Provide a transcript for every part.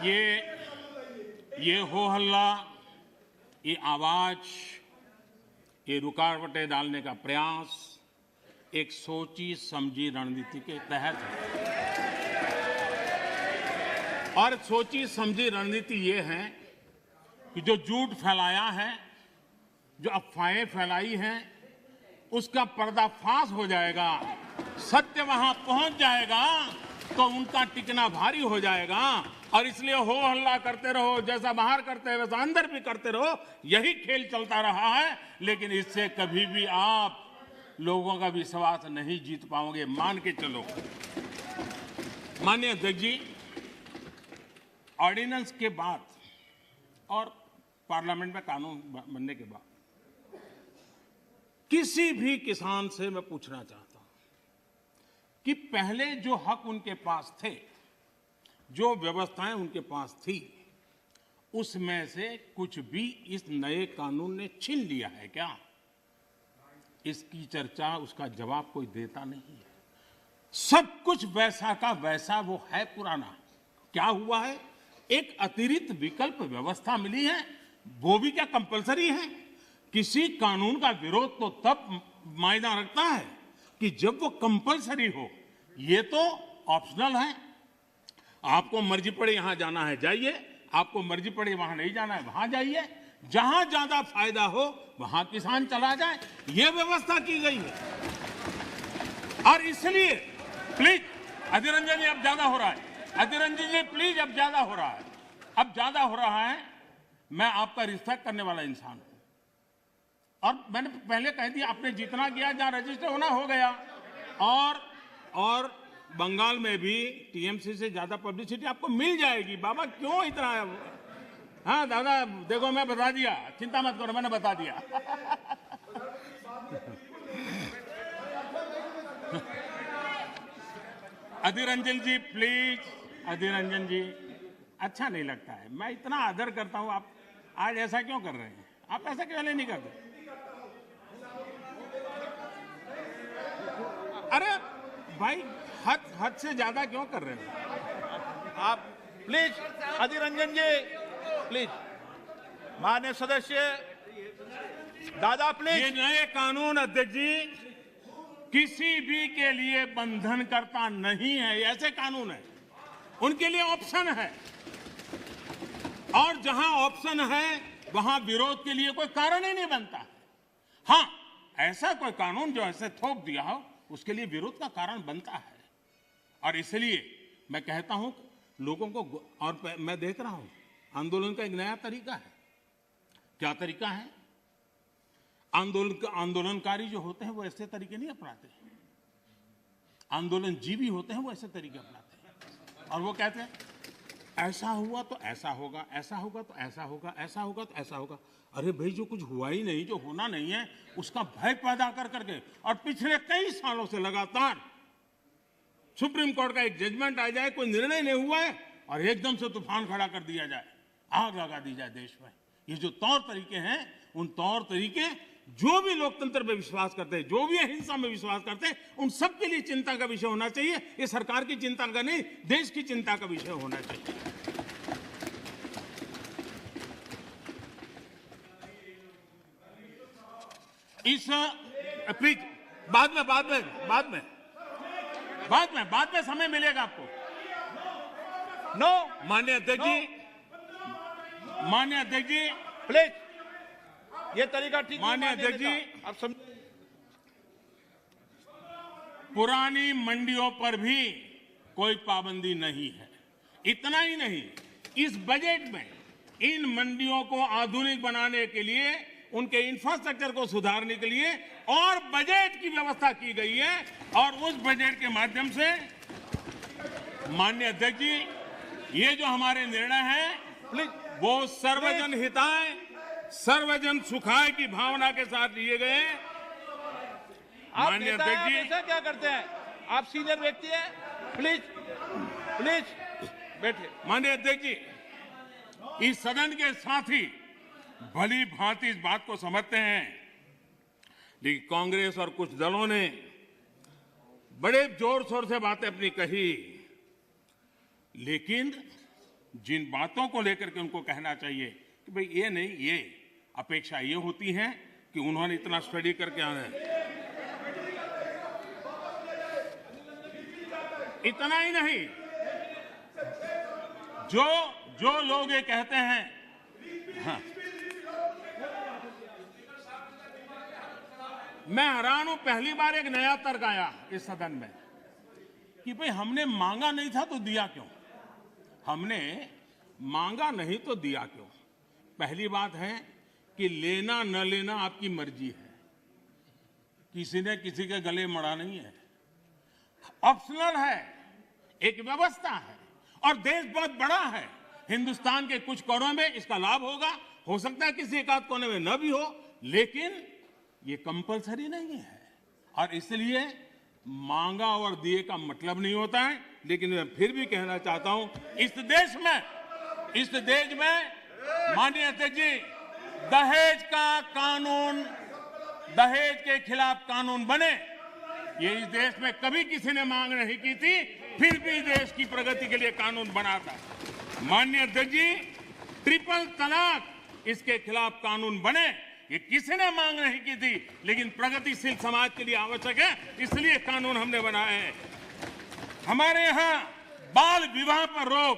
ये हो हल्ला, ये आवाज, ये रुकावटें डालने का प्रयास एक सोची समझी रणनीति के तहत है। और सोची समझी रणनीति ये है कि जो झूठ फैलाया है, जो अफवाहें फैलाई हैं, उसका पर्दाफाश हो जाएगा, सत्य वहां पहुंच जाएगा तो उनका टिकना भारी हो जाएगा। और इसलिए हो हल्ला करते रहो, जैसा बाहर करते हैं वैसा अंदर भी करते रहो, यही खेल चलता रहा है। लेकिन इससे कभी भी आप लोगों का विश्वास नहीं जीत पाओगे, मान के चलो। माननीय अध्यक्ष जी, ऑर्डिनेंस के बाद और पार्लियामेंट में कानून बनने के बाद किसी भी किसान से मैं पूछना चाहता हूं कि पहले जो हक उनके पास थे, जो व्यवस्थाएं उनके पास थी, उसमें से कुछ भी इस नए कानून ने छीन लिया है क्या? इसकी चर्चा, उसका जवाब कोई देता नहीं है। सब कुछ वैसा का वैसा वो है पुराना। क्या हुआ है? एक अतिरिक्त विकल्प व्यवस्था मिली है, वो भी क्या कंपलसरी है? किसी कानून का विरोध तो तब मायना रखता है कि जब वो कंपलसरी हो। ये तो ऑप्शनल है। आपको मर्जी पड़े यहां जाना है जाइए, आपको मर्जी पड़े वहां नहीं जाना है वहां जाइए, जहां ज्यादा फायदा हो वहां किसान चला जाए, ये व्यवस्था की गई है। और इसलिए प्लीज अधीर रंजन जी, अब ज्यादा हो रहा है। अधीर रंजन जी प्लीज, अब ज्यादा हो रहा है, अब ज्यादा हो रहा है। मैं आपका रिस्पेक्ट करने वाला इंसान हूं और मैंने पहले कह दिया, आपने जितना किया, जहां रजिस्टर होना हो गया। और बंगाल में भी टीएमसी से ज्यादा पब्लिसिटी आपको मिल जाएगी। बाबा क्यों इतना? हाँ दादा, देखो मैं बता दिया, चिंता मत करो, मैंने बता दिया। अधीर रंजन जी प्लीज, अधीर रंजन जी, अच्छा नहीं लगता है। मैं इतना आदर करता हूं, आप आज ऐसा क्यों कर रहे हैं? आप ऐसा क्यों नहीं करते? अरे भाई, हद से ज्यादा क्यों कर रहे हैं आप? Please Adhir Ranjan ji, please. माननीय सदस्य दादा प्लीज। ये नए कानून अध्यक्ष जी किसी भी के लिए बंधन करता नहीं है। ऐसे कानून है, उनके लिए ऑप्शन है, और जहां ऑप्शन है वहां विरोध के लिए कोई कारण ही नहीं बनता। हां, ऐसा कोई कानून जो ऐसे थोप दिया हो, उसके लिए विरोध का कारण बनता है। और इसलिए मैं कहता हूं लोगों को, और मैं देख रहा हूं आंदोलन का एक नया तरीका है। क्या तरीका है? आंदोलनकारी जो होते हैं वो ऐसे तरीके नहीं अपनाते। आंदोलनजीवी होते हैं वो ऐसे तरीके अपनाते हैं, और वो कहते हैं ऐसा हुआ तो ऐसा होगा, ऐसा होगा तो ऐसा होगा, ऐसा होगा तो ऐसा होगा। अरे भाई, जो कुछ हुआ ही नहीं, जो होना नहीं है, उसका भय पैदा कर करके, और पिछले कई सालों से लगातार सुप्रीम कोर्ट का एक जजमेंट आ जाए, कोई निर्णय नहीं हुआ है, और एकदम से तूफान खड़ा कर दिया जाए, आग लगा दी जाए देश में। ये जो तौर तरीके हैं, उन तौर तरीके जो भी लोकतंत्र में विश्वास करते हैं, जो भी अहिंसा में विश्वास करते हैं, उन सबके लिए चिंता का विषय होना चाहिए। ये सरकार की चिंता का नहीं, देश की चिंता का विषय होना चाहिए। इस प्लीज बाद में समय मिलेगा आपको। नो माननीय अध्यक्ष जी प्लीज, ये तरीका ठीक नहीं। माननीय अध्यक्ष जी, आप समझ, पुरानी मंडियों पर भी कोई पाबंदी नहीं है। इतना ही नहीं, इस बजट में इन मंडियों को आधुनिक बनाने के लिए, उनके इंफ्रास्ट्रक्चर को सुधारने के लिए और बजट की व्यवस्था की गई है। और उस बजट के माध्यम से माननीय अध्यक्ष जी, ये जो हमारे निर्णय हैं वो सर्वजन हिताय, सर्वजन सुखाय की भावना के साथ लिए गए। माननीय अध्यक्ष जी, ऐसा क्या करते हैं? आप सीनियर व्यक्ति हैं, प्लीज प्लीज बैठिए। माननीय अध्यक्ष जी, इस सदन के साथी भली भांति इस बात को समझते हैं, लेकिन कांग्रेस और कुछ दलों ने बड़े जोर शोर से बातें अपनी कही, लेकिन जिन बातों को लेकर के उनको कहना चाहिए कि भाई ये नहीं, ये अपेक्षा ये होती है कि उन्होंने इतना स्टडी करके आना है। इतना ही नहीं, जो लोग ये कहते हैं, हाँ, मैं हैरान हूं, पहली बार एक नया तर्क आया इस सदन में कि भाई हमने मांगा नहीं था तो दिया क्यों? हमने मांगा नहीं तो दिया क्यों? पहली बात है कि लेना न लेना आपकी मर्जी है, किसी ने किसी के गले मड़ा नहीं है, ऑप्शनल है, एक व्यवस्था है और देश बहुत बड़ा है। हिंदुस्तान के कुछ कोनों में इसका लाभ होगा, हो सकता है किसी एक आध कोने में न भी हो, लेकिन ये कंपलसरी नहीं है और इसलिए मांगा और दिए का मतलब नहीं होता है। लेकिन मैं फिर भी कहना चाहता हूं, इस देश में माननीय अध्यक्ष जी, दहेज का कानून, दहेज के खिलाफ कानून बने, ये इस देश में कभी किसी ने मांग नहीं की थी, फिर भी देश की प्रगति के लिए कानून बना था। माननीय अध्यक्ष जी, ट्रिपल तलाक, इसके खिलाफ कानून बने, ये किसी ने मांग नहीं की थी, लेकिन प्रगतिशील समाज के लिए आवश्यक है, इसलिए कानून हमने बनाए हैं। हमारे यहां बाल विवाह पर रोक,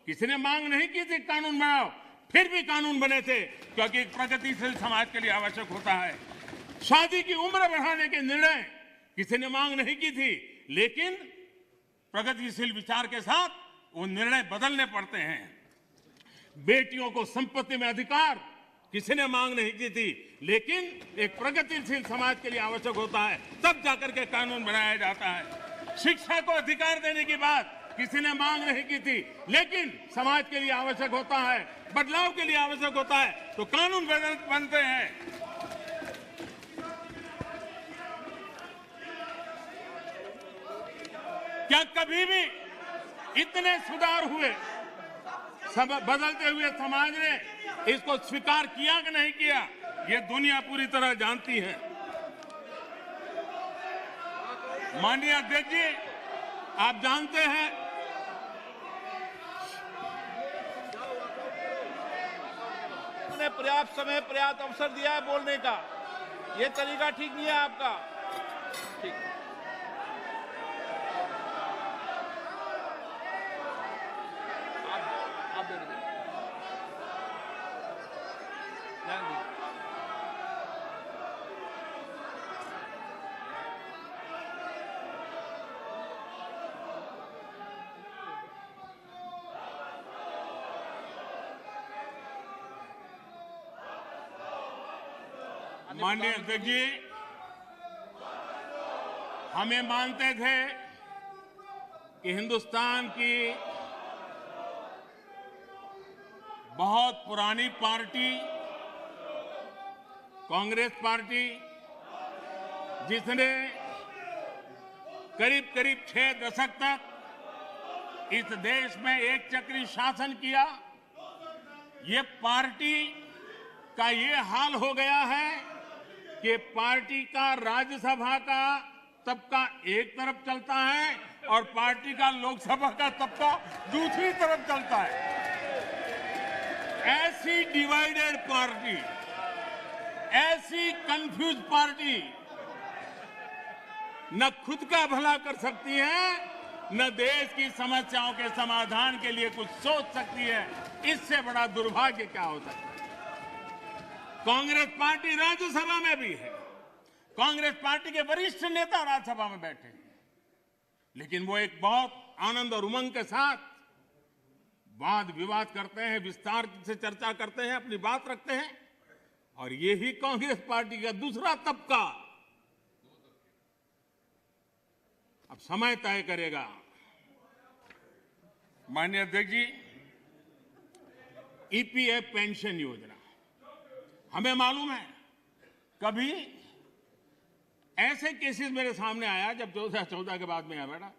किसी ने मांग नहीं की थी कानून बनाओ, फिर भी कानून बने थे, क्योंकि प्रगतिशील समाज के लिए आवश्यक होता है। शादी की उम्र बढ़ाने के निर्णय किसी ने मांग नहीं की थी, लेकिन प्रगतिशील विचार के साथ वो निर्णय बदलने पड़ते हैं। बेटियों को संपत्ति में अधिकार किसी ने मांग नहीं की थी, लेकिन एक प्रगतिशील समाज के लिए आवश्यक होता है, तब जाकर के कानून बनाया जाता है। शिक्षा को अधिकार देने की बात किसी ने मांग नहीं की थी, लेकिन समाज के लिए आवश्यक होता है, बदलाव के लिए आवश्यक होता है, तो कानून बनते हैं। क्या कभी भी इतने सुधार हुए, बदलते हुए समाज ने इसको स्वीकार किया कि नहीं किया, ये दुनिया पूरी तरह जानती है। माननीय अध्यक्ष जी, आप जानते हैं उन्होंने पर्याप्त समय, पर्याप्त अवसर दिया है बोलने का, ये तरीका ठीक नहीं है आपका। ठीक, आप दे दीजिए। ध्यान दीजिए। माननीय अध्यक्ष जी, हमें मानते थे कि हिंदुस्तान की बहुत पुरानी पार्टी कांग्रेस पार्टी, जिसने करीब करीब 6 दशक तक इस देश में एक चक्री शासन किया, ये पार्टी का ये हाल हो गया है कि पार्टी का राज्यसभा का तबका एक तरफ चलता है और पार्टी का लोकसभा का तबका दूसरी तरफ चलता है। ऐसी डिवाइडेड पार्टी, ऐसी कंफ्यूज पार्टी न खुद का भला कर सकती है, न देश की समस्याओं के समाधान के लिए कुछ सोच सकती है। इससे बड़ा दुर्भाग्य क्या हो सकता है? कांग्रेस पार्टी राज्यसभा में भी है, कांग्रेस पार्टी के वरिष्ठ नेता राज्यसभा में बैठे हैं, लेकिन वो एक बहुत आनंद और उमंग के साथ वाद विवाद करते हैं, विस्तार से चर्चा करते हैं, अपनी बात रखते हैं। और यही कांग्रेस पार्टी का दूसरा तबका अब समय तय करेगा। माननीय अध्यक्ष जी, ईपीएफ पेंशन योजना, हमें मालूम है कभी ऐसे केसेस मेरे सामने आया जब 2014 के बाद में आया बेटा,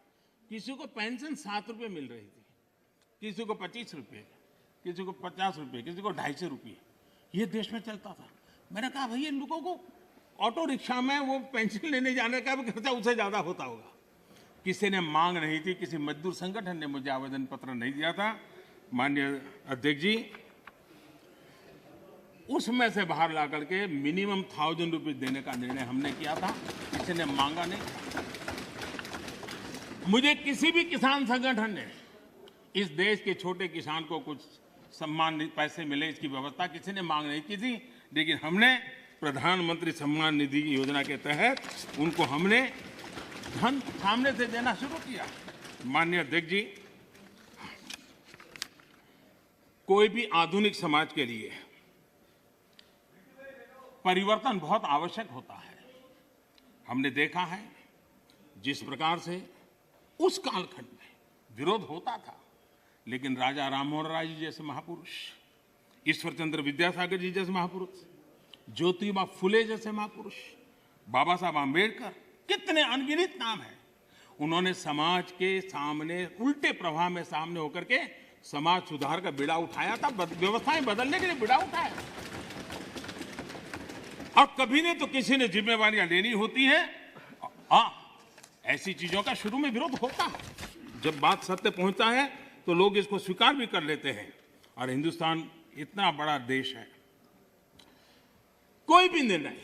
किसी को पेंशन 7 रुपए मिल रही थी, किसी को 25 रुपए, किसी को 50 रुपए, किसी को 250 रुपए, ये देश में चलता था। मैंने कहा भाई इन लोगों को ऑटो रिक्शा में वो पेंशन लेने जाने का भी खर्चा उससे ज्यादा होता होगा। किसी ने मांग नहीं थी, किसी मजदूर संगठन ने मुझे आवेदन पत्र नहीं दिया था, माननीय अध्यक्ष जी, उसमें से बाहर ला करके मिनिमम 1000 रुपीज देने का निर्णय हमने किया था, किसी ने मांगा नहीं। मुझे किसी भी किसान संगठन ने इस देश के छोटे किसान को कुछ सम्मान पैसे मिले इसकी व्यवस्था किसी ने मांग नहीं की थी, लेकिन हमने प्रधानमंत्री सम्मान निधि योजना के तहत उनको हमने धन सामने से देना शुरू किया। माननीय अध्यक्ष जी, कोई भी आधुनिक समाज के लिए परिवर्तन बहुत आवश्यक होता है। हमने देखा है जिस प्रकार से उस कालखंड में विरोध होता था, लेकिन राजा राममोहन राय जी जैसे महापुरुष, ईश्वर चंद्र विद्यासागर जी जैसे महापुरुष, ज्योतिबा फुले जैसे महापुरुष, बाबा साहब आंबेडकर, कितने अनगिनत नाम हैं, उन्होंने समाज के सामने उल्टे प्रवाह में सामने होकर के समाज सुधार का बीड़ा उठाया था, व्यवस्थाएं बदलने के लिए बीड़ा उठाया। और कभी ने तो किसी ने जिम्मेवारियां लेनी होती है। ऐसी चीजों का शुरू में विरोध होता है, जब बात सत्य पहुंचता है तो लोग इसको स्वीकार भी कर लेते हैं। और हिंदुस्तान इतना बड़ा देश है, कोई भी निर्णय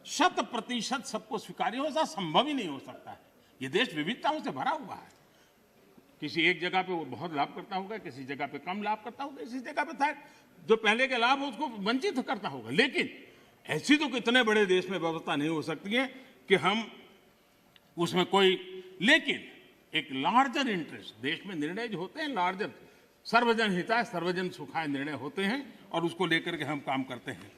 100% सबको स्वीकार्य हो ऐसा संभव ही नहीं हो सकता है। ये देश विविधताओं से भरा हुआ है। किसी एक जगह पे वो बहुत लाभ करता होगा, किसी जगह पे कम लाभ करता होगा, किसी जगह पे जो पहले के लाभ हो उसको वंचित करता होगा। लेकिन ऐसी तो कितने बड़े देश में व्यवस्था नहीं हो सकती है कि हम उसमें कोई, लेकिन एक लार्जर इंटरेस्ट, देश में निर्णय जो होते हैं लार्जर, सर्वजन हिताय सर्वजन सुखाय निर्णय होते हैं और उसको लेकर के हम काम करते हैं।